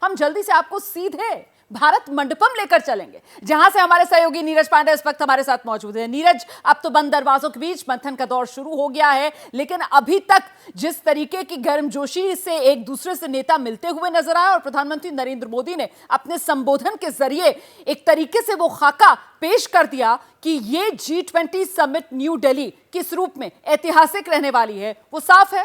हम जल्दी से आपको सीधे भारत मंडपम लेकर चलेंगे, जहां से हमारे सहयोगी नीरज पांडे इस वक्त हमारे साथ मौजूद है। नीरज, अब तो बंद दरवाजों के बीच मंथन का दौर शुरू हो गया है, लेकिन अभी तक जिस तरीके की गर्मजोशी से एक दूसरे से नेता मिलते हुए नजर आए और प्रधानमंत्री नरेंद्र मोदी ने अपने संबोधन के जरिए एक तरीके से वो खाका पेश कर दिया कि ये G20 समिट न्यू दिल्ली किस रूप में ऐतिहासिक रहने वाली है, वो साफ है।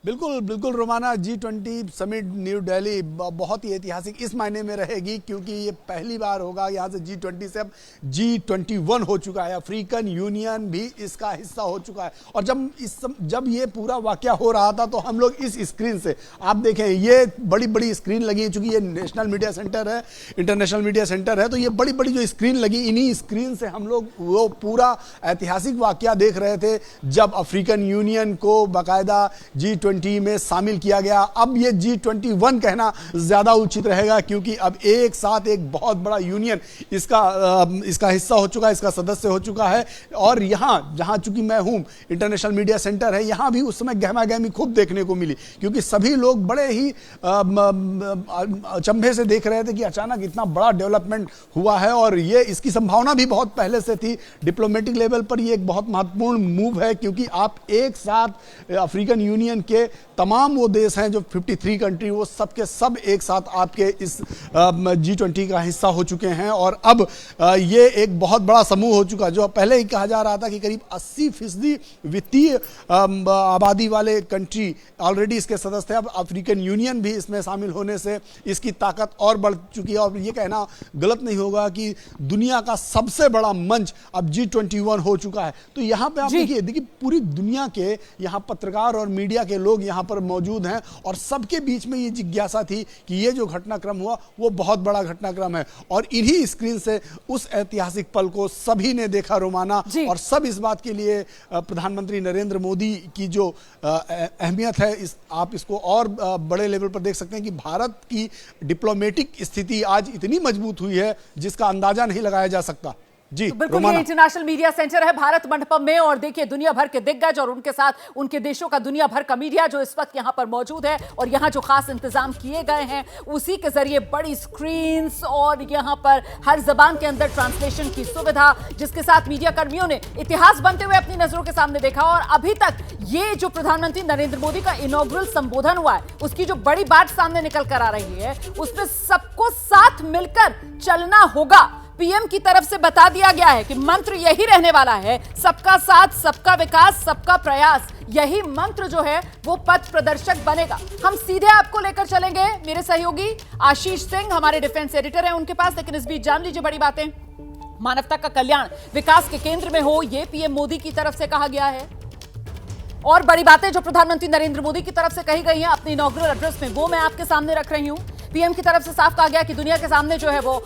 बिल्कुल बिल्कुल Romana, G20 summit new Delhi बहुत ही ऐतिहासिक इस मायने में रहेगी क्योंकि ये पहली बार होगा। यहाँ से G20 से अब G21 हो चुका है, अफ्रीकन यूनियन भी इसका हिस्सा हो चुका है। और जब ये पूरा वाकया हो रहा था तो हम लोग इस स्क्रीन से, आप देखें ये बड़ी बड़ी स्क्रीन लगी है, चूंकि ये नेशनल मीडिया सेंटर है, इंटरनेशनल मीडिया सेंटर है, तो ये बड़ी बड़ी जो स्क्रीन लगी, इन्हीं स्क्रीन से हम लोग वो पूरा ऐतिहासिक वाकया देख रहे थे जब अफ्रीकन यूनियन को बाकायदा G20 में शामिल किया गया। अब ये G21 कहना ज्यादा उचित रहेगा क्योंकि अब एक साथ एक बहुत बड़ा यूनियन इसका हिस्सा हो चुका है, इसका सदस्य हो चुका है। और यहाँ जहाँ चूंकि मैं हूँ, इंटरनेशनल मीडिया सेंटर है, यहाँ भी उस समय गहमा गहमी खूब देखने को मिली क्योंकि सभी लोग बड़े ही अचंभे से देख रहे थे कि अचानक इतना बड़ा डेवलपमेंट हुआ है। और ये इसकी संभावना भी बहुत पहले से थी। डिप्लोमेटिक लेवल पर ये एक बहुत महत्वपूर्ण मूव है क्योंकि आप एक साथ अफ्रीकन यूनियन के तमाम वो देश हैं जो 53 कंट्री, वो सब के सब एक साथ आपके इस G20 का हिस्सा हो चुके हैं। और अब ये एक बहुत बड़ा समूह हो चुका, जो पहले ही कहा जा रहा था कि करीब 80% वित्तीय आबादी वाले कंट्री ऑलरेडी इसके सदस्य थे। अब अफ्रीकन यूनियन भी इसमें शामिल होने से इसकी ताकत और बढ़ चुकी है। और ये कहना गलत नहीं होगा कि दुनिया का सबसे बड़ा मंच अब G21 हो चुका है। तो यहाँ पे आप देखिए पूरी दुनिया के यहाँ पत्रकार और मीडिया के लोग यहाँ पर मौजूद हैं और सबके बीच में ये जिज्ञासा थी कि ये जो घटनाक्रम हुआ वो बहुत बड़ा घटनाक्रम है। और इन्हीं स्क्रीन से उस ऐतिहासिक पल को सभी ने देखा रोमाना। और सब इस बात के लिए प्रधानमंत्री नरेंद्र मोदी की जो अहमियत है, आप इसको और बड़े लेवल पर देख सकते हैं कि भारत की डिप्लोमेटिक स्थिति आज इतनी मजबूत हुई है जिसका अंदाजा नहीं लगाया जा सकता। जी, तो बिल्कुल, ये इंटरनेशनल मीडिया सेंटर है भारत मंडपम में और देखिए दुनिया भर के दिग्गज और उनके साथ उनके देशों का दुनिया भर का मीडिया जो इस वक्त यहाँ पर मौजूद है। और यहाँ जो खास इंतजाम किए गए हैं उसी के जरिए बड़ी स्क्रीन्स और यहाँ पर हर जबान के अंदर ट्रांसलेशन की सुविधा, जिसके साथ मीडिया कर्मियों ने इतिहास बनते हुए अपनी नजरों के सामने देखा। और अभी तक ये जो प्रधानमंत्री नरेंद्र मोदी का इनॉग्रल संबोधन हुआ है उसकी जो बड़ी बात सामने निकल कर आ रही है उसमें सबको साथ मिलकर चलना होगा। पीएम की तरफ से बता दिया गया है कि मंत्र यही रहने वाला है, सबका साथ, सबका विकास, सबका प्रयास। यही मंत्र जो है वो पथ प्रदर्शक बनेगा। हम सीधे आपको लेकर चलेंगे मेरे सहयोगी आशीष सिंह, हमारे डिफेंस एडिटर हैं, उनके पास। लेकिन इस बीच जान लीजिए बड़ी बातें। मानवता का कल्याण विकास के केंद्र में हो, यह पीएम मोदी की तरफ से कहा गया है। और बड़ी बातें जो प्रधानमंत्री नरेंद्र मोदी की तरफ से कही गई हैं अपने इनॉग्रल एड्रेस में, वो मैं आपके सामने रख रही हूं। पीएम की तरफ से साफ कहा गया कि दुनिया के सामने जो है वो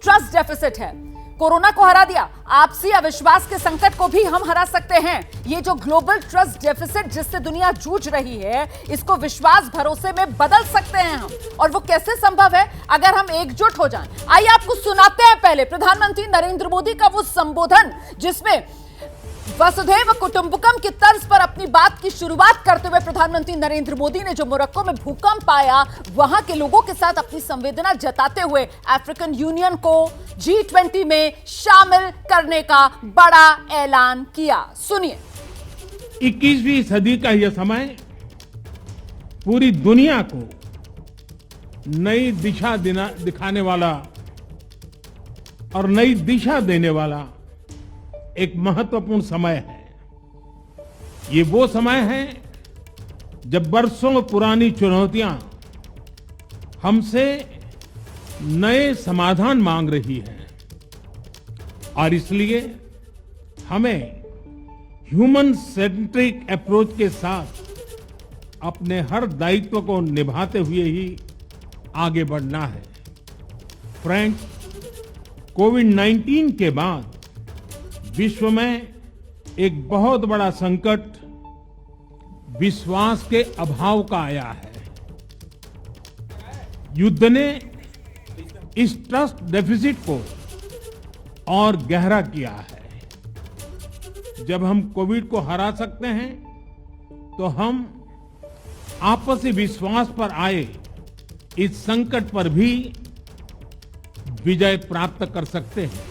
ट्रस्ट डेफिसिट है। कोरोना को हरा दिया, आपसी अविश्वास के संकट को भी हम हरा सकते हैं। ये जो ग्लोबल ट्रस्ट डेफिसिट जिससे दुनिया जूझ रही है, इसको विश्वास भरोसे में बदल सकते हैं हम। और वो कैसे संभव है? अगर हम एकजुट हो जाएं। आइए आपको सुनाते हैं पहले प्रधानमंत्री नरेंद्र मोदी का वो संबोधन जिसमें वसुधैव कुटुंबकम की तर्ज पर अपनी बात की शुरुआत करते हुए प्रधानमंत्री नरेंद्र मोदी ने जो मोरक्को में भूकंप आया वहां के लोगों के साथ अपनी संवेदना जताते हुए अफ्रीकन यूनियन को G20 में शामिल करने का बड़ा ऐलान किया। सुनिए। 21वीं सदी का यह समय पूरी दुनिया को नई दिशा दिखाने वाला और नई दिशा देने वाला एक महत्वपूर्ण समय है। ये वो समय है जब बरसों पुरानी चुनौतियां हमसे नए समाधान मांग रही हैं और इसलिए हमें ह्यूमन सेंट्रिक अप्रोच के साथ अपने हर दायित्व को निभाते हुए ही आगे बढ़ना है। फ्रेंड्स, कोविड-19 के बाद विश्व में एक बहुत बड़ा संकट विश्वास के अभाव का आया है। युद्ध ने इस ट्रस्ट डेफिसिट को और गहरा किया है। जब हम कोविड को हरा सकते हैं तो हम आपसी विश्वास पर आए इस संकट पर भी विजय प्राप्त कर सकते हैं।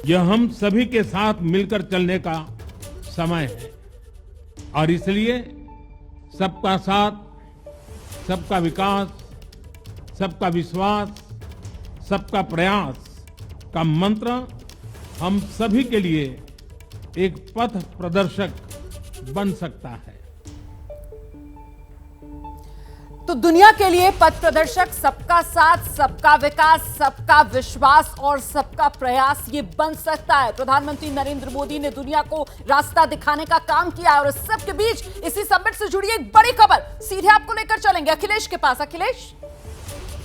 यह हम सभी के साथ मिलकर चलने का समय है और इसलिए सबका साथ, सबका विकास, सबका विश्वास, सबका प्रयास का मंत्र हम सभी के लिए एक पथ प्रदर्शक बन सकता है। तो दुनिया के लिए पथ प्रदर्शक सबका साथ, सबका विकास, सबका विश्वास और सबका प्रयास ये बन सकता है। प्रधानमंत्री नरेंद्र मोदी ने दुनिया को रास्ता दिखाने का काम किया है और इस सब के बीच इसी समिट से जुड़ी एक बड़ी खबर सीधे आपको लेकर चलेंगे अखिलेश के पास। अखिलेश,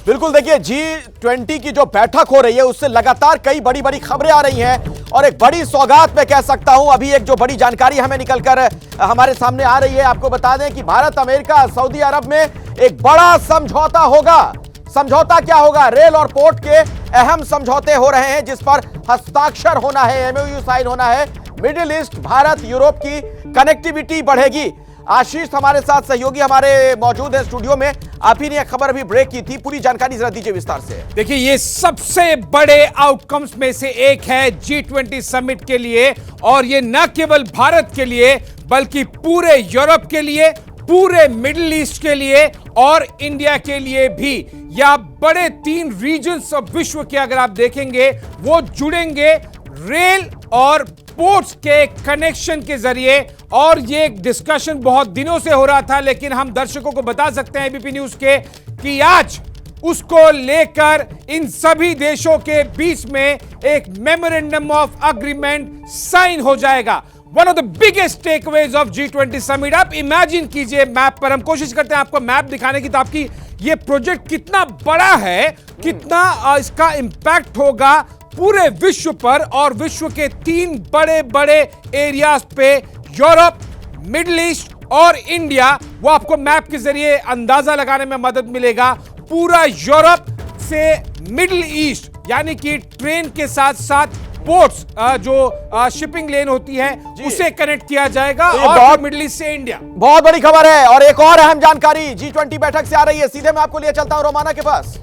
बिल्कुल, देखिए G20 की जो बैठक हो रही है उससे लगातार कई बड़ी बड़ी खबरें आ रही हैं और एक बड़ी सौगात मैं कह सकता हूं। अभी एक जो बड़ी जानकारी हमें निकलकर हमारे सामने आ रही है, आपको बता दें कि भारत, अमेरिका, सऊदी अरब में एक बड़ा समझौता होगा। समझौता क्या होगा? रेल और पोर्ट के अहम समझौते हो रहे हैं जिस पर हस्ताक्षर होना है, MOU साइन होना है। मिडिल ईस्ट, भारत, यूरोप की कनेक्टिविटी बढ़ेगी। आशीष हमारे साथ सहयोगी हमारे मौजूद है स्टूडियो में। आप ही ने खबर अभी ब्रेक की थी, पूरी जानकारी जरा दीजिए विस्तार से। देखिए, ये सबसे बड़े आउटकम्स में से एक है G20 समिट के लिए, और ये न केवल भारत के लिए बल्कि पूरे यूरोप के लिए, पूरे मिडिल ईस्ट के लिए और इंडिया के लिए भी। या बड़े 3 रीजन्स ऑफ विश्व के अगर आप देखेंगे वो जुड़ेंगे रेल और पोर्ट्स के कनेक्शन के जरिए। और ये एक डिस्कशन बहुत दिनों से हो रहा था, लेकिन हम दर्शकों को बता सकते हैं एबीपी न्यूज के कि आज उसको लेकर इन सभी देशों के बीच में एक मेमोरेंडम ऑफ अग्रीमेंट साइन हो जाएगा। One of the biggest takeaways of G20 summit. आप इमेजिन कीजिए, मैप पर हम कोशिश करते हैं आपको मैप दिखाने की, तो आपकी ये प्रोजेक्ट कितना बड़ा है, कितना इसका इंपैक्ट होगा पूरे विश्व पर, और विश्व के 3 बड़े बड़े एरियाज पे, यूरोप, मिडिल ईस्ट और इंडिया, वो आपको मैप के जरिए अंदाजा लगाने में मदद मिलेगा। पूरा यूरोप से मिडिल ईस्ट, यानी कि ट्रेन के साथ साथ पोर्ट्स, जो शिपिंग लेन होती है, उसे कनेक्ट किया जाएगा, और मिडिल ईस्ट से इंडिया। बहुत बड़ी खबर है। और एक और अहम जानकारी G20 बैठक से आ रही है, सीधे मैं आपको लिए चलता हूं रोमाना के पास।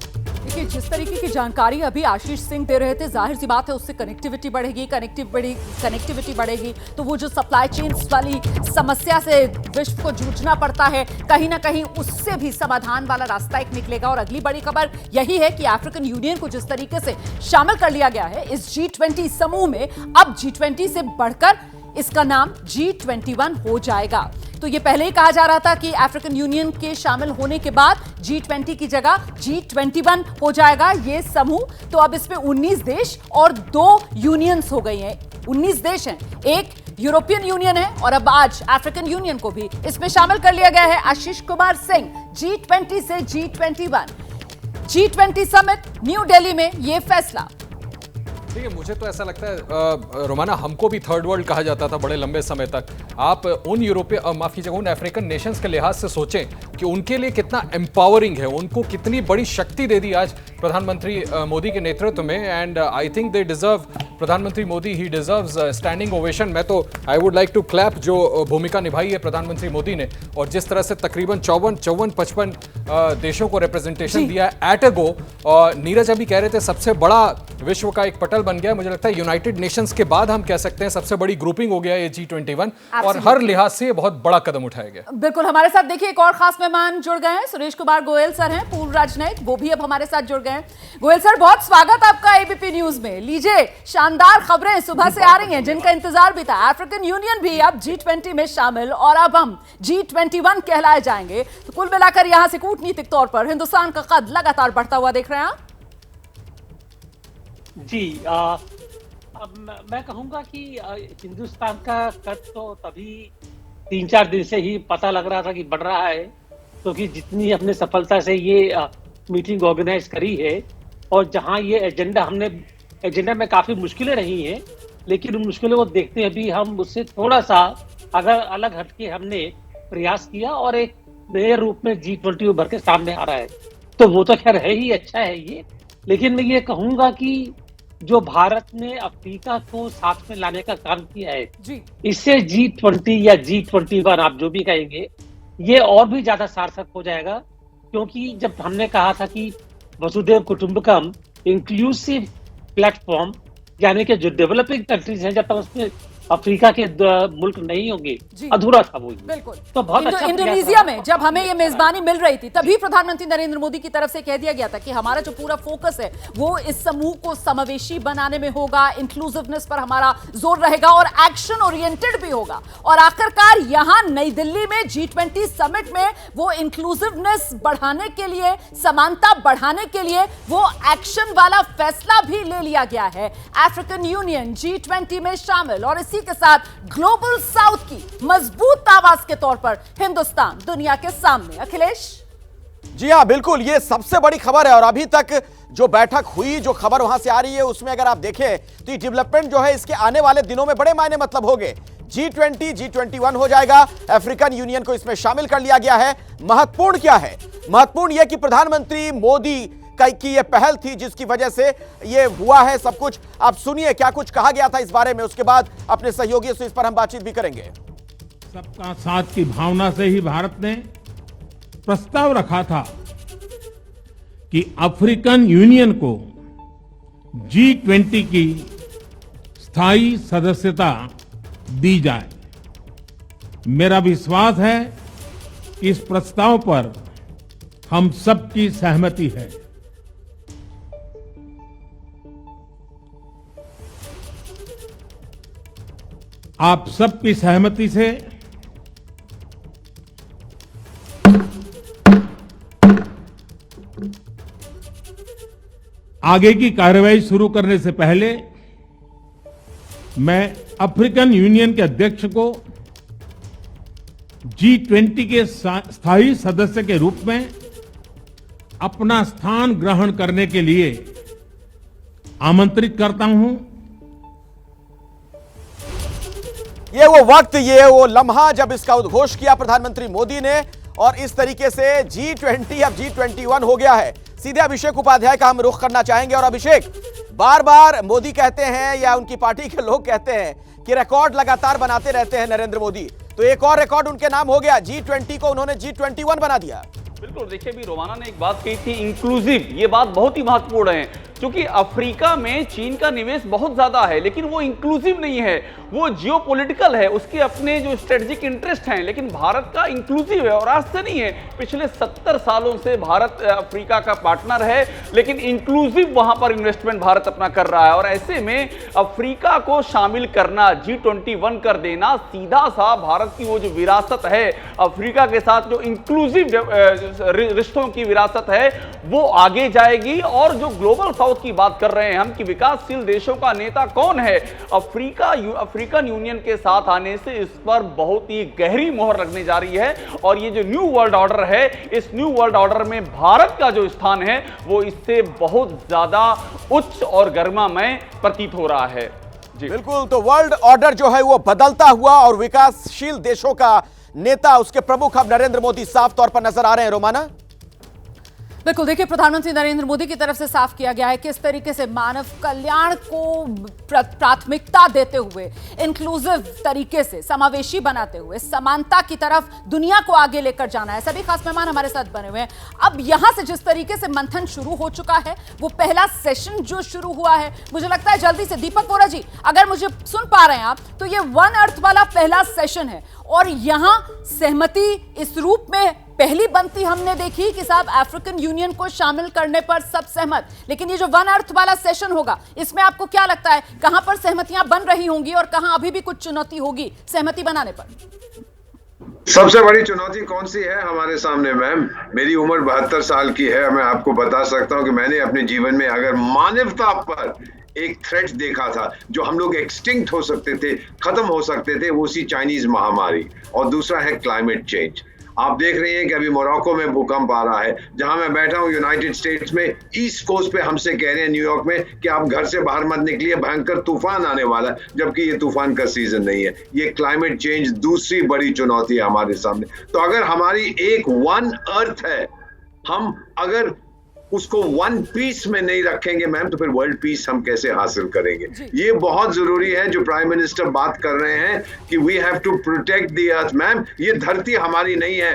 देखिए, जिस तरीके की जानकारी अभी आशीष सिंह दे रहे थे, जाहिर सी बात है उससे कनेक्टिविटी बढ़ेगी। कनेक्टिविटी बढ़ेगी तो वो जो सप्लाई चेन्स वाली समस्या से विश्व को जूझना पड़ता है, कहीं ना कहीं उससे भी समाधान वाला रास्ता एक निकलेगा। और अगली बड़ी खबर यही है कि अफ्रीकन यूनियन को जिस तरीके से शामिल कर लिया गया है इस G20 समूह में, अब G20 से बढ़कर इसका नाम G21 हो जाएगा। तो ये पहले ही कहा जा रहा था कि अफ्रीकन यूनियन के शामिल होने के बाद G20 की जगह G21 हो जाएगा ये समूह। तो अब इसमें 19 देश और 2 यूनियंस हो गई हैं। 19 देश हैं, एक यूरोपियन यूनियन है, और अब आज अफ्रीकन यूनियन को भी इसमें शामिल कर लिया गया है। आशीष कुमार सिंह, G20 से G21, G20 summit new Delhi में ये फैसला। देखिए, मुझे तो ऐसा लगता है रोमाना, हमको भी थर्ड वर्ल्ड कहा जाता था बड़े लंबे समय तक। आप उन यूरोपीय, माफ कीजिएगा, उन अफ्रीकन नेशंस के लिहाज से सोचें कि उनके लिए कितना एम्पावरिंग है, उनको कितनी बड़ी शक्ति दे दी आज प्रधानमंत्री मोदी के नेतृत्व में। And I think they deserve, प्रधानमंत्री Modi, he deserves standing ovation. मैं तो I would like to clap जो भूमिका निभाई है प्रधानमंत्री मोदी ने, और जिस तरह से तकरीबन 54-55 देशों को रिप्रेजेंटेशन दिया एट अ गो। और नीरज अभी कह रहे थे सबसे बड़ा विश्व का एक पटल बन गया। मुझे लगता है यूनाइटेड नेशंस के बाद हम कह सकते हैं सबसे बड़ी ग्रुपिंग हो गया ये G21, और हर लिहाज से बहुत बड़ा कदम उठाया गया। बिल्कुल, हमारे साथ देखिए एक और खास मेहमान जुड़ गए हैं। सुरेश कुमार गोयल सर हैं, पूर्व राजनयिक, वो भी अब हमारे साथ जुड़ गए हैं। गोयल सर, बहुत स्वागत आपका एबीपी न्यूज में। लीजिए, शानदार खबरें सुबह से आ रही हैं जिनका इंतजार भी था। अफ्रीकन यूनियन भी अब G20 में शामिल, और अब हम G21 कहलाए जाएंगे। तो कुल मिलाकर यहां से कूटनीतिक तौर पर हिंदुस्तान का कद लगातार बढ़ता हुआ देख रहे हैं आप। जी, अब मैं कहूँगा कि हिंदुस्तान का कद तो तभी 3-4 दिन से ही पता लग रहा था कि बढ़ रहा है, क्योंकि जितनी हमने सफलता से ये मीटिंग ऑर्गेनाइज करी है, और जहाँ ये एजेंडा में काफ़ी मुश्किलें रही हैं, लेकिन उन मुश्किलों को देखते हैं भी हम उससे थोड़ा सा अगर अलग हटके हमने प्रयास किया और एक नए रूप में G20 उभर के सामने आ रहा है। तो वो तो खैर है ही, अच्छा है ये। लेकिन मैं ये कहूँगा कि जो भारत ने अफ्रीका को साथ में लाने का काम किया है, इससे G20 या G21 आप जो भी कहेंगे, ये और भी ज्यादा सार्थक हो जाएगा, क्योंकि जब हमने कहा था कि वसुधैव कुटुंबकम इंक्लूसिव प्लेटफॉर्म, यानी कि जो डेवलपिंग कंट्रीज हैं, जब तक उसमें अफ्रीका के मुल्क नहीं होंगे, अधूरा था वो। बिल्कुल। तो बहुत अच्छा इंडोनेशिया में जब हमें ये मेजबानी मिल रही थी, तभी प्रधानमंत्री नरेंद्र मोदी की तरफ से कह दिया गया था कि हमारा जो पूरा फोकस है वो इस समूह को समावेशी बनाने में होगा, इंक्लूसिवनेस पर हमारा जोर रहेगा और एक्शन ओरिएंटेड भी होगा। और आखिरकार यहां नई दिल्ली में G20 समिट में वो इंक्लूसिवनेस बढ़ाने के लिए, समानता बढ़ाने के लिए वो एक्शन वाला फैसला भी ले लिया गया है। अफ्रीकन यूनियन G20 में शामिल और के साथ ग्लोबल साउथ की मजबूत आवाज के तौर पर हिंदुस्तान दुनिया के सामने। अखिलेश जी हां, बिल्कुल, ये सबसे बड़ी खबर है। और अभी तक जो बैठक हुई, जो खबर वहां से आ रही है, उसमें अगर आप देखें तो ये डेवलपमेंट जो है इसके आने वाले दिनों में बड़े मायने मतलब होंगे। G20 G21 हो जाएगा, अफ्रीकन यूनियन को इसमें शामिल कर लिया गया है। महत्वपूर्ण क्या है? महत्वपूर्ण यह कि प्रधानमंत्री मोदी की ये पहल थी जिसकी वजह से ये हुआ है सब कुछ। आप सुनिए क्या कुछ कहा गया था इस बारे में, उसके बाद अपने सहयोगियों से इस पर हम बातचीत भी करेंगे। सबका साथ की भावना से ही भारत ने प्रस्ताव रखा था कि अफ्रीकन यूनियन को G20 की स्थायी सदस्यता दी जाए। मेरा विश्वास है कि इस प्रस्ताव पर हम सबकी सहमति है। आप सबकी सहमति से आगे की कार्रवाई शुरू करने से पहले मैं अफ्रीकन यूनियन के अध्यक्ष को G20 के स्थायी सदस्य के रूप में अपना स्थान ग्रहण करने के लिए आमंत्रित करता हूं। ये वो वक्त, ये वो लम्हा जब इसका उद्घोष किया प्रधानमंत्री मोदी ने, और इस तरीके से G20 अब G21 हो गया है। सीधे अभिषेक उपाध्याय का हम रुख करना चाहेंगे। और अभिषेक, बार बार मोदी कहते हैं या उनकी पार्टी के लोग कहते हैं कि रिकॉर्ड लगातार बनाते रहते हैं नरेंद्र मोदी, तो एक और रिकॉर्ड उनके नाम हो गया। G20 को उन्होंने G21 बना दिया। बिल्कुल, देखिए भी रोमाना ने एक बात कही थी, इंक्लूसिव, ये बात बहुत ही महत्वपूर्ण है, क्योंकि अफ्रीका में चीन का निवेश बहुत ज्यादा है, लेकिन वो इंक्लूसिव नहीं है, वो जियोपॉलिटिकल है, उसके अपने जो स्ट्रेटेजिक इंटरेस्ट हैं। लेकिन भारत का इंक्लूसिव है और आज से नहीं है, पिछले 70 सालों से भारत अफ्रीका का पार्टनर है, लेकिन इंक्लूसिव वहां पर इन्वेस्टमेंट भारत अपना कर रहा है। और ऐसे में अफ्रीका को शामिल करना, G21 कर देना, सीधा सा भारत की वो जो विरासत है अफ्रीका के साथ, जो इंक्लूसिव रिश्तों की विरासत है, वो आगे जाएगी। और जो ग्लोबल साउथ की बात कर रहे हैं हम कि विकासशील देशों का नेता कौन है, अफ्रीकन यूनियन के साथ आने से इस पर बहुत ही गहरी मोहर लगने जा रही है। और ये जो न्यू वर्ल्ड ऑर्डर है, इस न्यू वर्ल्ड ऑर्डर में भारत का जो स्थान है वो इससे बहुत ज्यादा उच्च और गरिमामय प्रतीत हो रहा है। जी बिल्कुल, तो वर्ल्ड ऑर्डर जो है वो बदलता हुआ और विकासशील देशों का नेता, उसके प्रमुख अब नरेंद्र मोदी साफ तौर पर नजर आ रहे हैं। रोमाना, बिल्कुल, देखिए प्रधानमंत्री नरेंद्र मोदी की तरफ से साफ किया गया है किस तरीके से मानव कल्याण को प्राथमिकता देते हुए, इंक्लूसिव तरीके से, समावेशी बनाते हुए, समानता की तरफ दुनिया को आगे लेकर जाना है। सभी खास मेहमान हमारे साथ बने हुए हैं। अब यहां से जिस तरीके से मंथन शुरू हो चुका है, वो पहला सेशन जो शुरू हुआ है, मुझे लगता है जल्दी से दीपक बोरा जी, अगर मुझे सुन पा रहे हैं आप, तो ये वन अर्थ वाला पहला सेशन है और यहां सहमति इस रूप में पहली बनती हमने देखी कि साहब अफ्रीकन यूनियन को शामिल करने पर सब सहमत। लेकिन ये जो वन अर्थ वाला सेशन होगा, इसमें आपको क्या लगता है कहां पर सहमतियां बन रही होंगी और कहां अभी भी कुछ चुनौती होगी सहमति बनाने पर? सबसे बड़ी चुनौती कौन सी है हमारे सामने मैम? मेरी उम्र 72 साल की है। मैं आपको बता सकता हूं कि मैंने अपने जीवन में अगर मानवता पर एक थ्रेट देखा था जो हम लोग एक्सटिंक्ट हो सकते थे, खत्म हो सकते थे, वो उसी चाइनीज महामारी, और दूसरा है क्लाइमेट चेंज। आप देख रहे हैं कि अभी मोरक्को में भूकंप आ रहा है। जहां मैं बैठा हूं यूनाइटेड स्टेट्स में, ईस्ट कोस्ट पे हमसे कह रहे हैं न्यूयॉर्क में कि आप घर से बाहर मत निकलिए, भयंकर तूफान आने वाला है, जबकि ये तूफान का सीजन नहीं है। ये क्लाइमेट चेंज दूसरी बड़ी चुनौती है हमारे सामने। तो अगर हमारी एक वन अर्थ है, हम अगर उसको वन पीस में नहीं रखेंगे मैम, तो फिर वर्ल्ड पीस हम कैसे हासिल करेंगे? ये बहुत जरूरी है जो प्राइम मिनिस्टर बात कर रहे हैं कि we have to protect the earth. Ma'am, ये धरती हमारी नहीं है,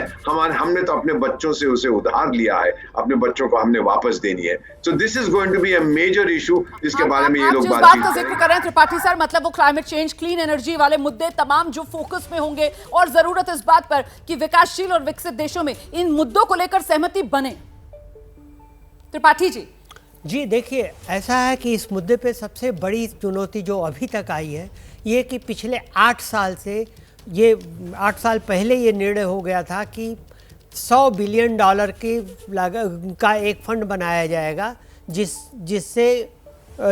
हमने तो अपने बच्चों से उसे उधार लिया है, अपने बच्चों को हमने वापस देनी है। So this is going to be a major issue जिसके बारे में ये लोग बात का जिक्र कर रहे हैं त्रिपाठी सर, मतलब वो क्लाइमेट चेंज, क्लीन एनर्जी वाले मुद्दे तमाम जो फोकस में होंगे और जरूरत इस बात पर कि विकासशील और विकसित देशों में इन मुद्दों को लेकर सहमति बने। त्रिपाठी जी देखिए, ऐसा है कि इस मुद्दे पे सबसे बड़ी चुनौती जो अभी तक आई है ये कि पिछले 8 साल से 8 साल पहले ये निर्णय हो गया था कि $100 बिलियन की लागत का एक फंड बनाया जाएगा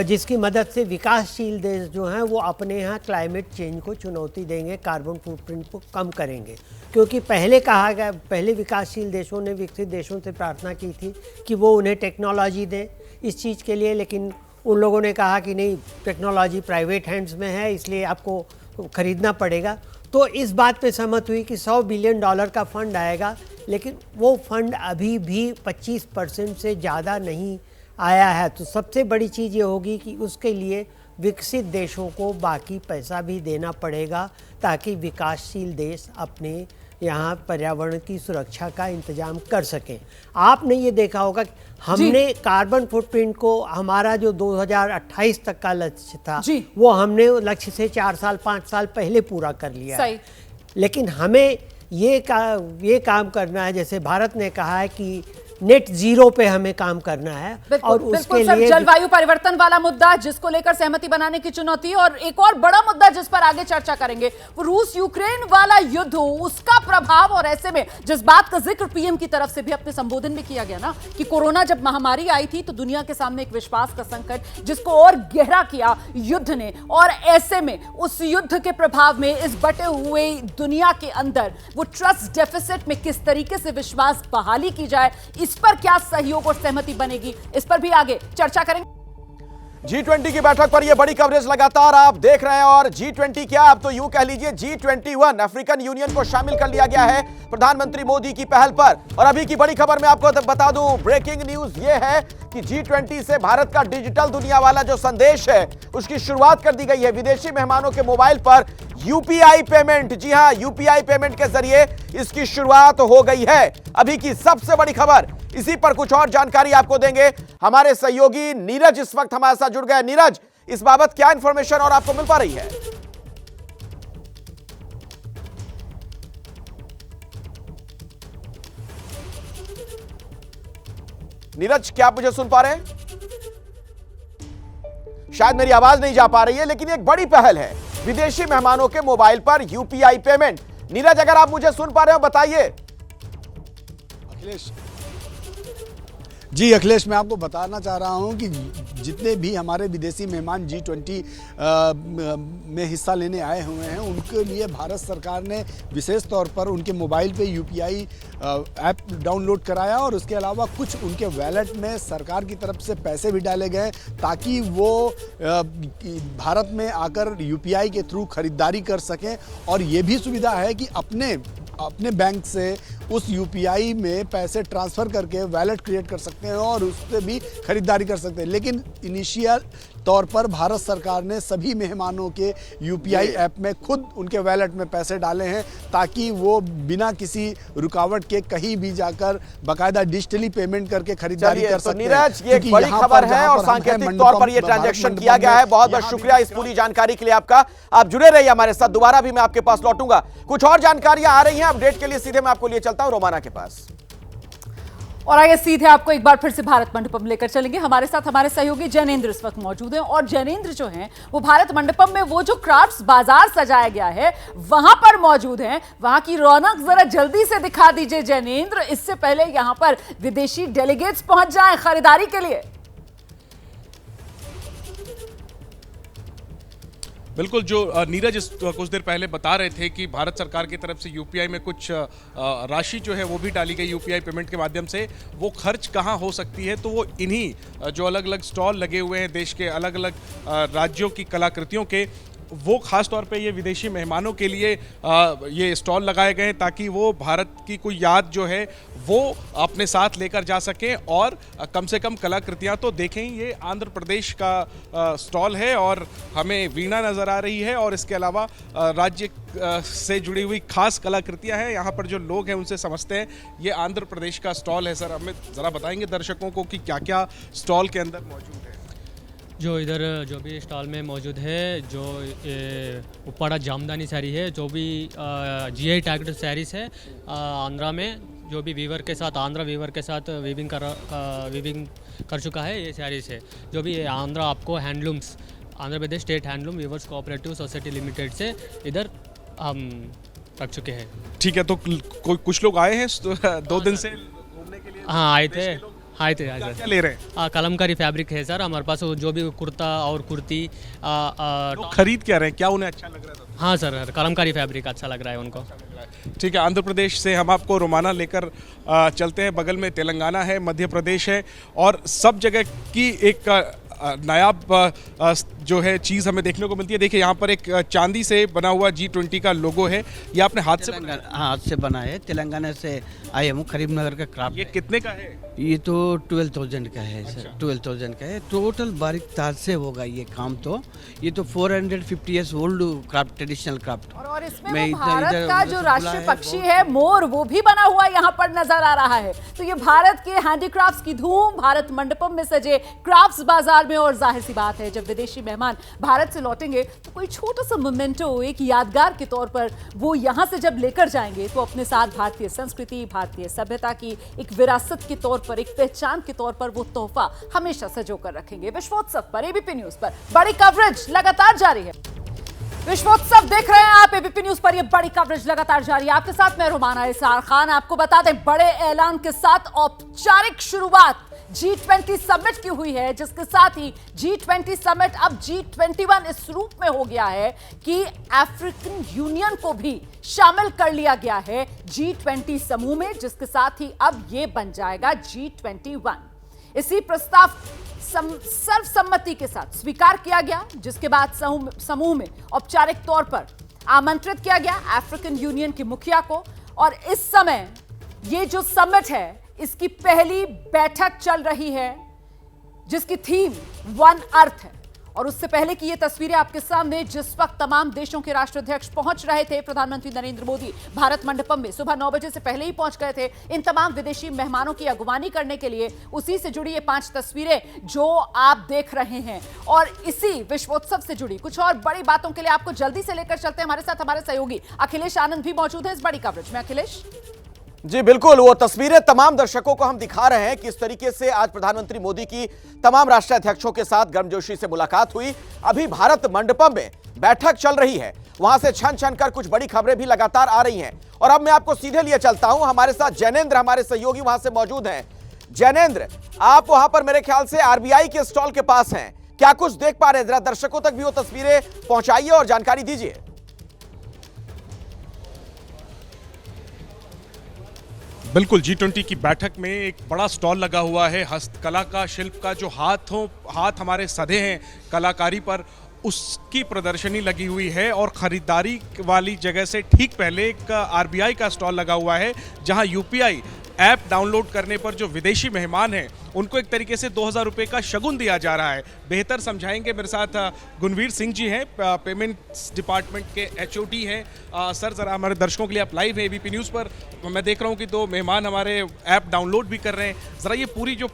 जिसकी मदद से विकासशील देश जो हैं वो अपने यहाँ क्लाइमेट चेंज को चुनौती देंगे, कार्बन फुटप्रिंट को कम करेंगे। क्योंकि पहले विकासशील देशों ने विकसित देशों से प्रार्थना की थी कि वो उन्हें टेक्नोलॉजी दें इस चीज़ के लिए, लेकिन उन लोगों ने कहा कि नहीं, टेक्नोलॉजी प्राइवेट हैंड्स में है, इसलिए आपको ख़रीदना पड़ेगा। तो इस बात पे सहमत हुई कि $100 बिलियन का फ़ंड आएगा, लेकिन वो फंड अभी भी 25% से ज़्यादा नहीं आया है। तो सबसे बड़ी चीज़ ये होगी कि उसके लिए विकसित देशों को बाकी पैसा भी देना पड़ेगा ताकि विकासशील देश अपने यहाँ पर्यावरण की सुरक्षा का इंतजाम कर सकें। आपने ये देखा होगा कि हमने कार्बन फुटप्रिंट को, हमारा जो 2028 तक का लक्ष्य था वो हमने लक्ष्य से 4 साल 5 साल पहले पूरा कर लिया है। लेकिन हमें ये काम करना है, जैसे भारत ने कहा है कि नेट जीरो पे हमें काम करना है। और उसके लिए जलवायु परिवर्तन वाला मुद्दा जिसको लेकर सहमति बनाने की चुनौती, और एक और बड़ा मुद्दा जिस पर आगे चर्चा करेंगे वो रूस यूक्रेन वाला युद्ध, उसका प्रभाव। और ऐसे में जिस बात का जिक्र पीएम की तरफ से भी अपने संबोधन में किया गया ना कि कोरोना जब महामारी आई थी तो दुनिया के सामने एक विश्वास का संकट जिसको और गहरा किया युद्ध ने, और ऐसे में उस युद्ध के प्रभाव में इस बटे हुए दुनिया के अंदर वो ट्रस्ट डेफिसिट में किस तरीके से विश्वास बहाली की जाए, इस पर क्या सहयोग और सहमति बनेगी, इस पर भी आगे चर्चा करेंगे। G20 की बैठक पर यह बड़ी कवरेज लगातार आप देख रहे हैं, और G20 क्या, अब तो यूं कह लीजिए G21 अफ्रीकन यूनियन को शामिल कर लिया गया है प्रधानमंत्री मोदी की पहल पर। और अभी की बड़ी खबर मैं आपको बता दूं, ब्रेकिंग न्यूज यह है कि G20 से भारत का डिजिटल दुनिया वाला जो संदेश है उसकी शुरुआत कर दी गई है। विदेशी मेहमानों के मोबाइल पर यूपीआई पेमेंट, जी हां, यूपीआई पेमेंट के जरिए इसकी शुरुआत हो गई है। अभी की सबसे बड़ी खबर, इसी पर कुछ और जानकारी आपको देंगे हमारे सहयोगी नीरज इस वक्त हमारे साथ जुड़ गए। नीरज, इस बाबत क्या इंफॉर्मेशन और आपको मिल पा रही है? नीरज, क्या आप मुझे सुन पा रहे हैं? शायद मेरी आवाज नहीं जा पा रही है, लेकिन एक बड़ी पहल है विदेशी मेहमानों के मोबाइल पर यूपीआई पेमेंट। नीरज, अगर आप मुझे सुन पा रहे हो बताइए। अखिलेश जी, अखिलेश, मैं आपको बताना चाह रहा हूं कि जितने भी हमारे विदेशी मेहमान G20 में हिस्सा लेने आए हुए हैं उनके लिए भारत सरकार ने विशेष तौर पर उनके मोबाइल पे यूपीआई ऐप डाउनलोड कराया, और उसके अलावा कुछ उनके वैलेट में सरकार की तरफ से पैसे भी डाले गए ताकि वो भारत में आकर यूपीआई के थ्रू खरीदारी कर सकें। और ये भी सुविधा है कि अपने बैंक से उस यूपीआई में पैसे ट्रांसफ़र करके वैलेट क्रिएट कर सकते हैं और उससे भी खरीदारी कर सकते हैं। लेकिन इनिशियल तौर पर भारत सरकार ने सभी मेहमानों के यूपीआई ऐप में खुद उनके वैलेट में पैसे डाले हैं ताकि वो बिना किसी रुकावट के कहीं भी जाकर बाकायदा डिजिटली पेमेंट करके खरीदारी कर सकते हैं। नीरज, ये एक बड़ी खबर है और सांकेतिक तौर पर ये ट्रांजैक्शन किया गया है। बहुत बहुत शुक्रिया इस पूरी जानकारी के लिए आपका। आप जुड़े रहिए हमारे साथ, दोबारा भी मैं आपके पास लौटूंगा। कुछ और जानकारियां आ रही हैं अपडेट के लिए, सीधे मैं आपको लिए चलता हूं रोमाना के पास। और आइए सीधे आपको एक बार फिर से भारत मंडपम लेकर चलेंगे। हमारे साथ हमारे सहयोगी जैनेंद्र इस वक्त मौजूद हैं, और जैनेंद्र जो हैं वो भारत मंडपम में वो जो क्राफ्ट्स बाजार सजाया गया है वहां पर मौजूद हैं। वहां की रौनक जरा जल्दी से दिखा दीजिए जैनेंद्र, इससे पहले यहां पर विदेशी डेलीगेट्स पहुंच जाएं खरीदारी के लिए। बिल्कुल, जो नीरज कुछ देर पहले बता रहे थे कि भारत सरकार की तरफ से यूपीआई में कुछ राशि जो है वो भी डाली गई यूपीआई पेमेंट के माध्यम से। वो खर्च कहाँ हो सकती है, तो वो इन्हीं जो अलग अलग स्टॉल लगे हुए हैं देश के अलग अलग राज्यों की कलाकृतियों के, वो खास तौर पे ये विदेशी मेहमानों के लिए ये स्टॉल लगाए गए हैं ताकि वो भारत की कोई याद जो है वो अपने साथ लेकर जा सकें और कम से कम कलाकृतियां तो देखें। ये आंध्र प्रदेश का स्टॉल है और हमें वीणा नज़र आ रही है और इसके अलावा राज्य से जुड़ी हुई खास कलाकृतियां हैं। यहाँ पर जो लोग हैं उनसे समझते हैं ये आंध्र प्रदेश का स्टॉल है। सर, हमें ज़रा बताएंगे दर्शकों को कि क्या क्या स्टॉल के अंदर मौजूद है। जो इधर जो भी स्टॉल में मौजूद है, जो उपाड़ा जामदानी साड़ी है, जो भी GI टैग्ड साड़ीज़ है आंध्रा में, जो भी वीवर के साथ आंध्रा वीवर के साथ वीविंग कर चुका है ये साड़ीज़ है। जो भी आंध्रा आपको handlooms, Andhra Pradesh state handloom weavers cooperative society limited से इधर हम रख चुके हैं। ठीक है, तो कुछ लोग आए हैं 2 दिन से घूमने के लिए? हाँ, आए थे सर। क्या ले रहे हैं? कलमकारी फैब्रिक है सर हमारे पास, जो भी कुर्ता और कुर्ती खरीद क्या रहे हैं, क्या उन्हें अच्छा लग रहा था? हाँ सर, कलमकारी फैब्रिक अच्छा लग रहा है उनको। ठीक है, आंध्र प्रदेश से हम आपको रोमाना लेकर चलते हैं। बगल में तेलंगाना है, मध्य प्रदेश है और सब जगह की एक नायाब जो है चीज़ हमें देखने को मिलती है। देखिए यहाँ पर एक चांदी से बना हुआ G20 का लोगो है। ये आपने हाथ से बनाया? हाथ से बना है, तेलंगाना से आए हूँ, करीमनगर का क्राफ्ट। ये कितने का है? ये तो 12,000 का है सर। 12,000 का है टोटल। बारीक तार से होगा ये काम। तो ये तो 450 years old craft, traditional craft. और इसमें भारत का जो राष्ट्रीय पक्षी है मोर, वो भी बना हुआ यहाँ पर नजर आ रहा है। तो ये भारत के हैंडीक्राफ्ट्स की धूम, भारत मंडपम में सजे क्राफ्ट्स बाजार में। और जाहिर सी बात है, जब विदेशी मेहमान भारत से लौटेंगे तो कोई छोटा सा मोमेंटो, एक यादगार के तौर पर वो यहाँ से जब लेकर जाएंगे तो अपने साथ भारतीय संस्कृति, भारतीय सभ्यता की एक विरासत के तौर पर, एक पहचान के तौर पर वो तोहफा हमेशा सजो कर रखेंगे। विश्वोत्सव पर एबीपी न्यूज पर बड़ी कवरेज लगातार जारी है। विश्वोत्सव देख रहे हैं आप, एबीपी न्यूज पर ये बड़ी कवरेज लगातार जारी है। आपके साथ मैं रोमाना इसार खान। आपको बता दें, बड़े ऐलान के साथ औपचारिक शुरुआत G20 समिट की हुई है, जिसके साथ ही G20 समिट अब G21 इस रूप में हो गया है कि अफ्रीकन यूनियन को भी शामिल कर लिया गया है G20 समूह में, जिसके साथ ही अब ये बन जाएगा G21। इसी प्रस्ताव सर्वसम्मति के साथ स्वीकार किया गया, जिसके बाद समूह में औपचारिक तौर पर आमंत्रित किया गया अफ्रीकन यूनियन के मुखिया को। और इस समय ये जो समिट है, इसकी पहली बैठक चल रही है, जिसकी थीम वन अर्थ है। और उससे पहले की ये तस्वीरें आपके सामने, जिस वक्त तमाम देशों के राष्ट्राध्यक्ष पहुंच रहे थे, प्रधानमंत्री नरेंद्र मोदी भारत मंडपम में सुबह 9 बजे से पहले ही पहुंच गए थे इन तमाम विदेशी मेहमानों की अगवानी करने के लिए। उसी से जुड़ी ये 5 तस्वीरें जो आप देख रहे हैं। और इसी विश्वोत्सव से जुड़ी कुछ और बड़ी बातों के लिए आपको जल्दी से लेकर चलते हैं। हमारे साथ हमारे सहयोगी अखिलेश आनंद भी मौजूद है इस बड़ी कवरेज में। अखिलेश जी बिल्कुल, वो तस्वीरें तमाम दर्शकों को हम दिखा रहे हैं किस तरीके से आज प्रधानमंत्री मोदी की तमाम राष्ट्राध्यक्षों के साथ गर्मजोशी से मुलाकात हुई। अभी भारत मंडपम में बैठक चल रही है, वहां से छन छन कर कुछ बड़ी खबरें भी लगातार आ रही हैं। और अब मैं आपको सीधे लिए चलता हूं, हमारे साथ जैनेंद्र, हमारे सहयोगी वहां से मौजूद हैं। जैनेंद्र, आप वहां पर मेरे ख्याल से आरबीआई के स्टॉल के पास हैं, क्या कुछ देख पा रहे हैं? जरा दर्शकों तक भी वो तस्वीरें पहुंचाइए और जानकारी दीजिए। बिल्कुल, G20 की बैठक में एक बड़ा स्टॉल लगा हुआ है हस्तकला का, शिल्प का, जो हाथ हमारे सधे हैं कलाकारी पर, उसकी प्रदर्शनी लगी हुई है। और खरीदारी वाली जगह से ठीक पहले एक आरबीआई का स्टॉल लगा हुआ है, जहां यूपीआई ऐप डाउनलोड करने पर जो विदेशी मेहमान हैं उनको एक तरीके से 2,000 रुपये का शगुन दिया जा रहा है। बेहतर समझाएंगे, मेरे साथ गुणवीर सिंह जी हैं, पेमेंट्स डिपार्टमेंट के HOD हैं। सर, ज़रा हमारे दर्शकों के लिए आप लाइव हैं एबीपी न्यूज़ पर, मैं देख रहा हूं कि 2 मेहमान हमारे ऐप डाउनलोड भी कर रहे हैं। ज़रा ये पूरी जो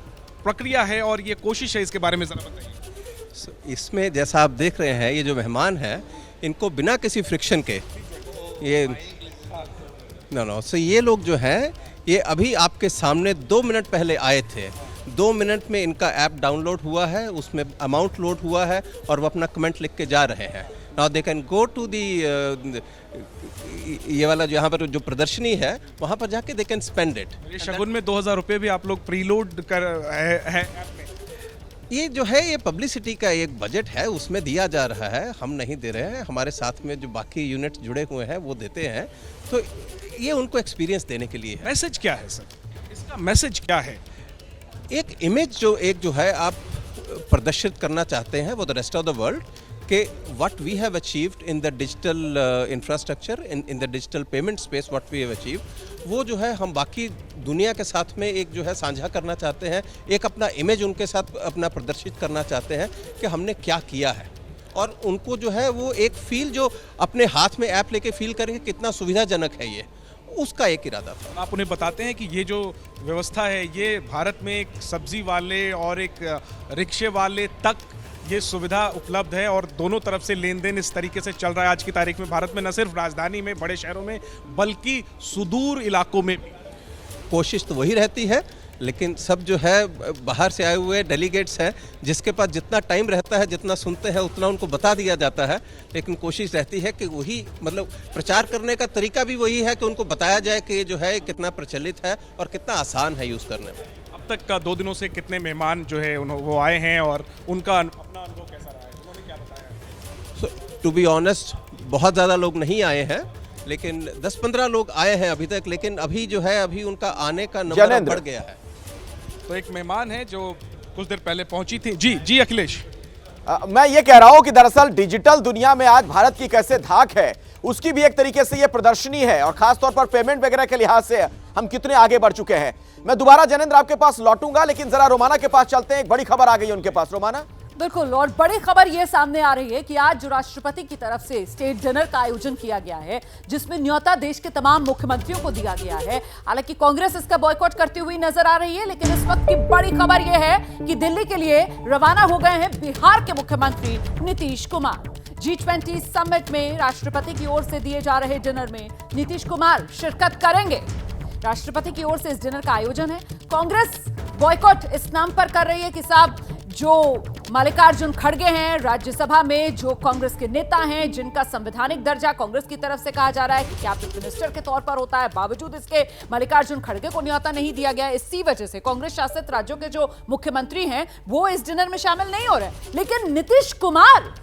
प्रक्रिया है और ये कोशिश है, इसके बारे में ज़रा बताइए। इसमें जैसा आप देख रहे हैं, ये जो मेहमान हैं इनको बिना किसी फ्रिक्शन के ये सो ये लोग जो हैं ये अभी आपके सामने 2 मिनट पहले आए थे। 2 मिनट में इनका ऐप डाउनलोड हुआ है, उसमें अमाउंट लोड हुआ है और वो अपना कमेंट लिख के जा रहे हैं। Now they can go to the ये वाला जो यहाँ पर जो प्रदर्शनी है वहाँ पर जाके दे कैन स्पेंड इट। ये शगुन में 2,000 रुपये भी आप लोग प्रीलोड कर है ऐप में। ये जो है ये पब्लिसिटी का एक बजट है, उसमें दिया जा रहा है, हम नहीं दे रहे हैं। हमारे साथ में जो बाकी यूनिट जुड़े हुए हैं वो देते हैं, तो ये उनको एक्सपीरियंस देने के लिए है। मैसेज क्या है सर, इसका मैसेज क्या है? एक इमेज जो है आप प्रदर्शित करना चाहते हैं वो the rest of the world कि what we have achieved in the digital infrastructure in the digital payment space what we have achieved वो जो है हम बाकी दुनिया के साथ में एक जो है साझा करना चाहते हैं, एक अपना इमेज उनके साथ अपना प्रदर्शित करना चाहते हैं कि हमने क्या किया है, और उनको जो है वो एक फील जो अपने हाथ में ऐप लेके फील करेंगे कितना सुविधाजनक है, ये उसका एक इरादा था। आप उन्हें बताते हैं कि ये जो व्यवस्था है ये भारत में एक सब्जी वाले और एक रिक्शे वाले तक ये सुविधा उपलब्ध है और दोनों तरफ से लेन देन इस तरीके से चल रहा है आज की तारीख में भारत में, न सिर्फ राजधानी में बड़े शहरों में बल्कि सुदूर इलाकों में। कोशिश तो वही रहती है, लेकिन सब जो है बाहर से आए हुए डेलीगेट्स हैं जिसके पास जितना टाइम रहता है, जितना सुनते हैं उतना उनको बता दिया जाता है, लेकिन कोशिश रहती है कि वही मतलब प्रचार करने का तरीका भी वही है कि उनको बताया जाए कि ये जो है कितना प्रचलित है और कितना आसान है यूज़ करने में। अब तक का 2 दिनों से कितने मेहमान जो है वो आए हैं और उन्होंने कैसा रहा है, उन्होंने क्या बताया? टू बी ऑनेस्ट बहुत ज़्यादा लोग नहीं आए हैं, लेकिन 10-15 लोग आए हैं अभी तक, लेकिन अभी जो है अभी उनका आने का नंबर बढ़ गया है। तो एक मेहमान है जो कुछ देर पहले पहुंची थी। जी अखिलेश, मैं ये कह रहा हूं कि दरअसल डिजिटल दुनिया में आज भारत की कैसे धाक है उसकी भी एक तरीके से ये प्रदर्शनी है, और खासतौर पर पेमेंट वगैरह के लिहाज से हम कितने आगे बढ़ चुके हैं। मैं दोबारा जैनेंद्र आपके पास लौटूंगा, लेकिन जरा रोमाना के पास चलते हैं, एक बड़ी खबर आ गई है उनके पास। रोमाना। बिल्कुल, और बड़ी खबर यह सामने आ रही है कि आज जो राष्ट्रपति की तरफ से स्टेट डिनर का आयोजन किया गया है जिसमें न्योता देश के तमाम मुख्यमंत्रियों को दिया गया है, हालांकि कांग्रेस इसका बॉयकॉट करती हुई नजर आ रही है, लेकिन इस वक्त की बड़ी खबर यह है कि दिल्ली के लिए रवाना हो गए हैं बिहार के मुख्यमंत्री नीतीश कुमार। G20 समिट में राष्ट्रपति की ओर से दिए जा रहे डिनर में नीतीश कुमार शिरकत करेंगे। राष्ट्रपति की ओर से इस डिनर का आयोजन है। कांग्रेस बॉयकॉट इस नाम पर कर रही है कि साहब जो मल्लिकार्जुन खड़गे हैं राज्यसभा में, जो कांग्रेस के नेता हैं जिनका संवैधानिक दर्जा कांग्रेस की तरफ से कहा जा रहा है कि कैबिनेट मिनिस्टर के तौर पर होता है, बावजूद इसके मल्लिकार्जुन खड़गे को न्योता नहीं दिया गया। इसी वजह से कांग्रेस शासित राज्यों के जो मुख्यमंत्री हैं वो इस डिनर में शामिल नहीं हो रहे, लेकिन नीतीश कुमार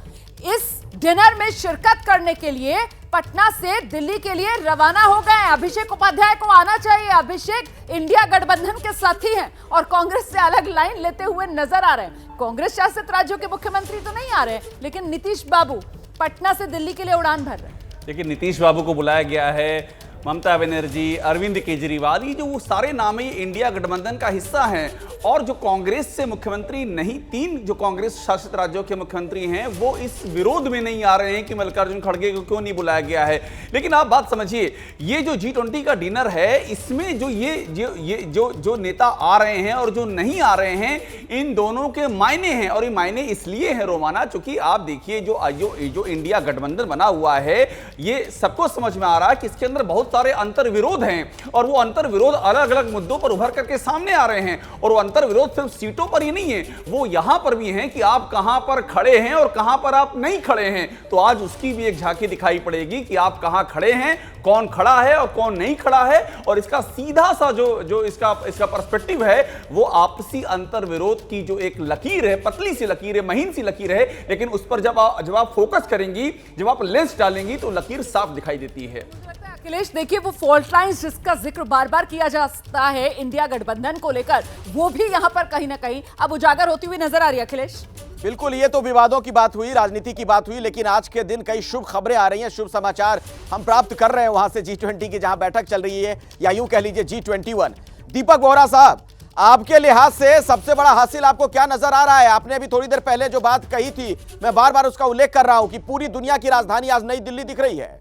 इस डिनर में शिरकत करने के लिए पटना से दिल्ली के लिए रवाना हो गए। अभिषेक उपाध्याय को आना चाहिए, अभिषेक इंडिया गठबंधन के साथी हैं और कांग्रेस से अलग लाइन लेते हुए नजर आ रहे हैं। कांग्रेस शासित राज्यों के मुख्यमंत्री तो नहीं आ रहे, लेकिन नीतीश बाबू पटना से दिल्ली के लिए उड़ान भर रहे हैं। देखिए, नीतीश बाबू को बुलाया गया है, ममता बनर्जी, अरविंद केजरीवाल, ये जो वो सारे नाम है इंडिया गठबंधन का हिस्सा हैं, और जो कांग्रेस से मुख्यमंत्री नहीं, 3 जो कांग्रेस शासित राज्यों के मुख्यमंत्री हैं वो इस विरोध में नहीं आ रहे हैं कि मल्लिकार्जुन खड़गे को क्यों नहीं बुलाया गया है। लेकिन आप बात समझिए, ये जो G20 का डिनर है इसमें जो नेता आ रहे हैं और जो नहीं आ रहे हैं, इन दोनों के मायने हैं, और ये मायने इसलिए हैं रोमाना, चूंकि आप देखिए जो इंडिया गठबंधन बना हुआ है ये सबको समझ में आ रहा है कि इसके अंदर बहुत सारे अंतर विरोध हैं, और वो अंतर विरोध अलग अलग मुद्दों पर उभर करके सामने आ रहे हैं, और वो अंतर विरोध सिर्फ सीटों पर ही नहीं है, वो यहां पर भी हैं कि आप कहां पर खड़े हैं और कहां पर आप नहीं खड़े हैं। तो आज उसकी भी एक झांकी दिखाई पड़ेगी कि आप कहां खड़े हैं, कौन खड़ा है और कौन नहीं खड़ा है, और इसका सीधा सा जो इसका पर्सपेक्टिव है वो आपसी अंतर विरोध की जो एक लकीर है, पतली सी लकीर है, महीन सी लकीर है, लेकिन उस पर जब आप फोकस करेंगी, जब आप लेंस डालेंगी तो लकीर साफ दिखाई देती है। अखिलेश, देखिए वो फॉल्ट लाइंस जिसका जिक्र बार बार किया जाता है इंडिया गठबंधन को लेकर, वो भी यहां पर कहीं ना कहीं अब उजागर होती हुई नजर आ रही है। अखिलेश, बिल्कुल, ये तो विवादों की बात हुई, राजनीति की बात हुई, लेकिन आज के दिन कई शुभ खबरें आ रही हैं, शुभ समाचार हम प्राप्त कर रहे हैं वहां से G20 की जहां बैठक चल रही है, या यूं कह लीजिए G21। दीपक बोहरा साहब, आपके लिहाज से सबसे बड़ा हासिल आपको क्या नजर आ रहा है? आपने अभी थोड़ी देर पहले जो बात कही थी, मैं बार बार उसका उल्लेख कर रहा हूं कि पूरी दुनिया की राजधानी आज नई दिल्ली दिख रही है।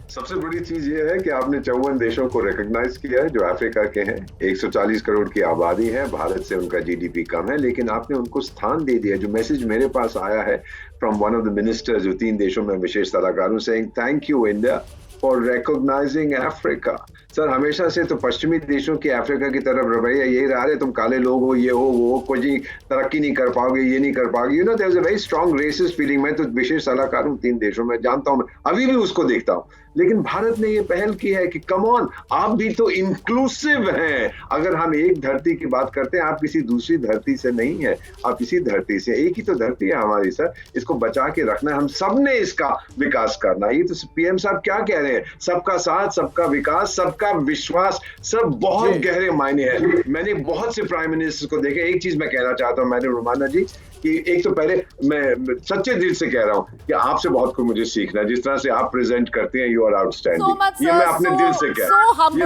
सबसे बड़ी चीज ये है कि आपने 54 देशों को रिकॉग्नाइज किया है जो अफ्रीका के हैं। 140 करोड़ की आबादी है, भारत से उनका जीडीपी कम है, लेकिन आपने उनको स्थान दे दिया। जो मैसेज मेरे पास आया है from one of the ministers जो 3 देशों में विशेष सलाहकारों से, thank you India for recognising Africa. Sir, हमेशा से तो पश्चिमी देशों की अफ्रीका की तरफ रवैया यही रहा है, तुम काले लोग हो, ये हो, वो, कोई तरक्की नहीं कर पाओगे, ये नहीं कर पाओगे, you know there is a very strong racist feeling. मैं तो विशेष सलाहकार हूँ 3 देशों में, जानता हूँ, मैं अभी भी उसको देखता हूँ, लेकिन भारत ने ये पहल की है कि कम ऑन, आप भी तो इंक्लूसिव हैं। अगर हम एक धरती की बात करते हैं, आप किसी दूसरी धरती से नहीं है, आप इसी धरती से, एक ही तो धरती है हमारी सर, इसको बचा के रखना है, हम सब ने इसका विकास करना है। ये तो पीएम साहब क्या कह रहे हैं, सबका साथ, सबका विकास, सबका विश्वास, सब बहुत गहरे मायने हैं। मैंने बहुत से प्राइम मिनिस्टर को देखे। एक चीज मैं कहना चाहता हूं मैंने रोमाना जी, कि एक तो पहले मैं सच्चे दिल से कह रहा हूँ कि आपसे बहुत कुछ मुझे सीखना है, जिस तरह से आप प्रेजेंट करते हैं, यू आर आउटस्टैंडिंग। ये मैं अपने दिल से कह रहा हूँ।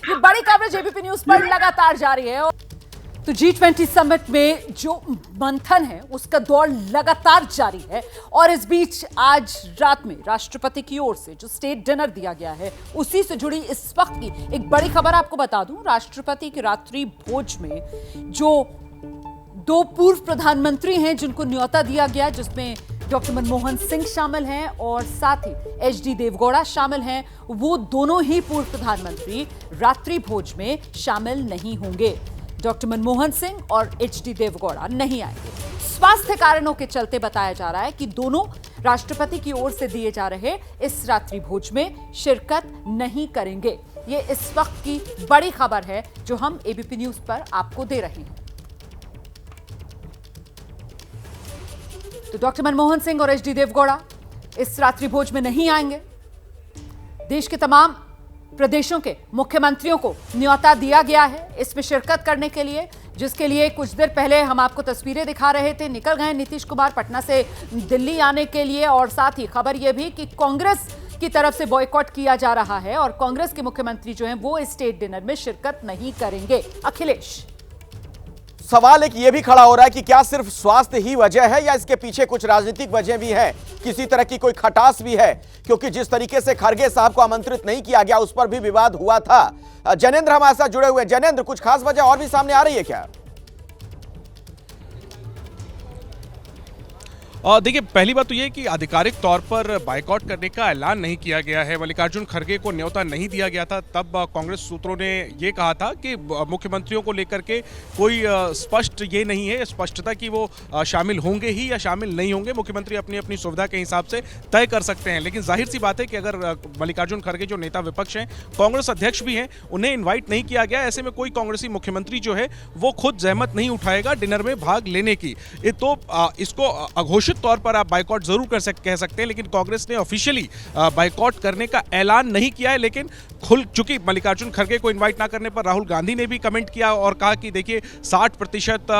ये बड़ी खबर एबीपी न्यूज पर लगातार जारी है। तो G20 समिट में जो मंथन है उसका दौर लगातार जारी है और इस बीच आज रात में राष्ट्रपति की ओर से जो स्टेट डिनर दिया गया है उसी से जुड़ी इस वक्त की एक बड़ी खबर आपको बता दूं। राष्ट्रपति के रात्रि भोज में जो दो पूर्व प्रधानमंत्री हैं जिनको न्योता दिया गया, जिसमें डॉक्टर मनमोहन सिंह शामिल हैं और साथ ही HD देवगौड़ा शामिल हैं, वो दोनों ही पूर्व प्रधानमंत्री रात्रि भोज में शामिल नहीं होंगे। डॉक्टर मनमोहन सिंह और HD देवगौड़ा नहीं आएंगे। स्वास्थ्य कारणों के चलते बताया जा रहा है कि दोनों राष्ट्रपति की ओर से दिए जा रहे इस रात्रि भोज में शिरकत नहीं करेंगे। ये इस वक्त की बड़ी खबर है जो हम एबीपी न्यूज पर आपको दे रहे हैं। तो डॉक्टर मनमोहन सिंह और HD देवगौड़ा इस रात्रि भोज में नहीं आएंगे। देश के तमाम प्रदेशों के मुख्यमंत्रियों को न्योता दिया गया है इसमें शिरकत करने के लिए, जिसके लिए कुछ देर पहले हम आपको तस्वीरें दिखा रहे थे। निकल गए नीतीश कुमार पटना से दिल्ली आने के लिए और साथ ही खबर यह भी कि कांग्रेस की तरफ से बॉयकॉट किया जा रहा है और कांग्रेस के मुख्यमंत्री जो हैं वो स्टेट डिनर में शिरकत नहीं करेंगे। अखिलेश, सवाल एक ये भी खड़ा हो रहा है कि क्या सिर्फ स्वास्थ्य ही वजह है या इसके पीछे कुछ राजनीतिक वजह भी है, किसी तरह की कोई खटास भी है, क्योंकि जिस तरीके से खड़गे साहब को आमंत्रित नहीं किया गया उस पर भी विवाद हुआ था। जैनेंद्र हमारे साथ जुड़े हुए। जैनेंद्र, कुछ खास वजह और भी सामने आ रही है क्या? देखिए, पहली बात तो ये कि आधिकारिक तौर पर बायकॉट करने का ऐलान नहीं किया गया है। मल्लिकार्जुन खड़गे को न्योता नहीं दिया गया था। तब कांग्रेस सूत्रों ने ये कहा था कि मुख्यमंत्रियों को लेकर के कोई स्पष्ट ये नहीं है स्पष्टता कि वो शामिल होंगे ही या शामिल नहीं होंगे। मुख्यमंत्री अपनी अपनी सुविधा के हिसाब से तय कर सकते हैं। लेकिन जाहिर सी बात है कि अगर मल्लिकार्जुन खड़गे जो नेता विपक्ष हैं, कांग्रेस अध्यक्ष भी हैं, उन्हें इन्वाइट नहीं किया गया। ऐसे में कोई कांग्रेसी मुख्यमंत्री जो है वो खुद जहमत नहीं उठाएगा डिनर में भाग लेने की। तो इसको अघोषित तौर पर आप बायकॉट जरूर कह सकते हैं, लेकिन कांग्रेस ने ऑफिशियली बायकॉट करने का ऐलान नहीं किया है। लेकिन चूंकि मल्लिकार्जुन खड़गे को इनवाइट ना करने पर राहुल गांधी ने भी कमेंट किया और कहा कि देखिए 60%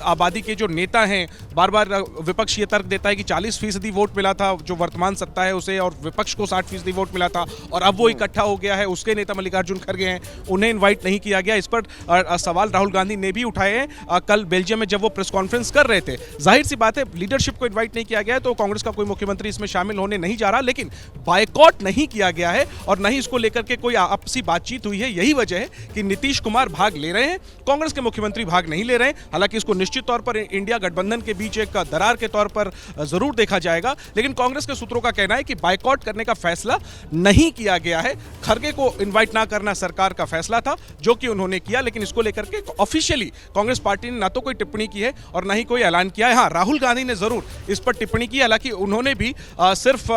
आबादी के जो नेता हैं, बार बार विपक्ष ये तर्क देता है कि 40% वोट मिला था जो वर्तमान सत्ता है उसे, और विपक्ष को 60% वोट मिला था और अब वो इकट्ठा हो गया है। उसके नेता मल्लिकार्जुन खड़गे हैं, उन्हें इन्वाइट नहीं किया गया। इस पर सवाल राहुल गांधी ने भी उठाए हैं कल बेल्जियम में जब वो प्रेस कॉन्फ्रेंस कर रहे थे। जाहिर सी बात है लीडरशिप को इन्वाइट नहीं किया गया है तो कांग्रेस का कोई मुख्यमंत्री इसमें शामिल होने नहीं जा रहा। लेकिन बायकॉट नहीं किया गया है और नहीं इसको लेकर के कोई आपसी बातचीत हुई है। यही वजह है कि नीतीश कुमार भाग ले रहे हैं, कांग्रेस के मुख्यमंत्री भाग नहीं ले रहे हैं। हालांकि इसको निश्चित तौर पर इंडिया गठबंधन के बीच एक दरार के तौर पर जरूर देखा जाएगा। लेकिन कांग्रेस के सूत्रों का कहना है कि बायकॉट करने का फैसला नहीं किया गया है। खड़गे को इन्वाइट ना करना सरकार का फैसला था जो कि उन्होंने किया, लेकिन इसको लेकर के ऑफिशियली कांग्रेस पार्टी ने ना तो कोई टिप्पणी की है और ना ही कोई ऐलान किया है। हाँ, राहुल गांधी ने जरूर इस पर टिप्पणी की, हालांकि उन्होंने भी सिर्फ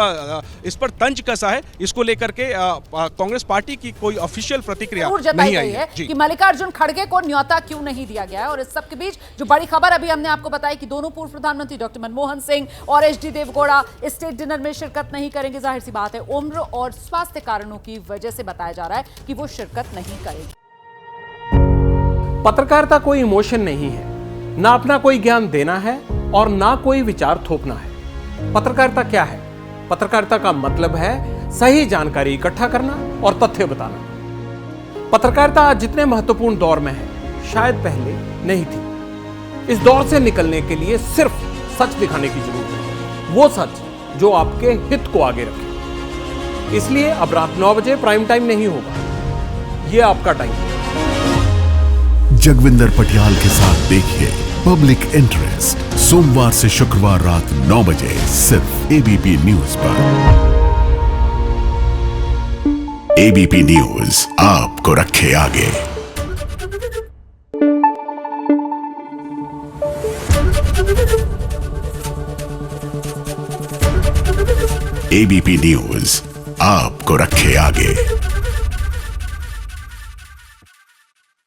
इस पर तंज कसा है। इसको लेकर के कांग्रेस पार्टी की कोई ऑफिशियल प्रतिक्रिया नहीं आई है कि मल्लिकार्जुन खड़गे को न्योता क्यों नहीं दिया गया है। और इस सब के बीच जो बड़ी खबर अभी हमने आपको बताई कि दोनों पूर्व प्रधानमंत्री डॉक्टर मनमोहन सिंह और HD देवगौड़ा स्टेट डिनर में शिरकत नहीं करेंगे। जाहिर सी बात है उम्र और स्वास्थ्य कारणों की वजह से बताया जा रहा है कि वो शिरकत नहीं करेंगे। पत्रकारिता कोई इमोशन नहीं है, ना अपना कोई ज्ञान देना है और ना कोई विचार थोपना है। पत्रकारिता क्या है? पत्रकारिता का मतलब है सही जानकारी इकट्ठा करना और तथ्य बताना। पत्रकारिता आज जितने महत्वपूर्ण दौर में है शायद पहले नहीं थी। इस दौर से निकलने के लिए सिर्फ सच दिखाने की जरूरत है, वो सच जो आपके हित को आगे रखे। इसलिए अब रात 9 बजे प्राइम टाइम नहीं होगा, ये आपका टाइम है। जगविंदर पटियाल के साथ देखिए पब्लिक इंटरेस्ट सोमवार से शुक्रवार रात 9 बजे सिर्फ ABP न्यूज पर। ABP न्यूज आपको रखे आगे। ABP न्यूज आपको रखे आगे।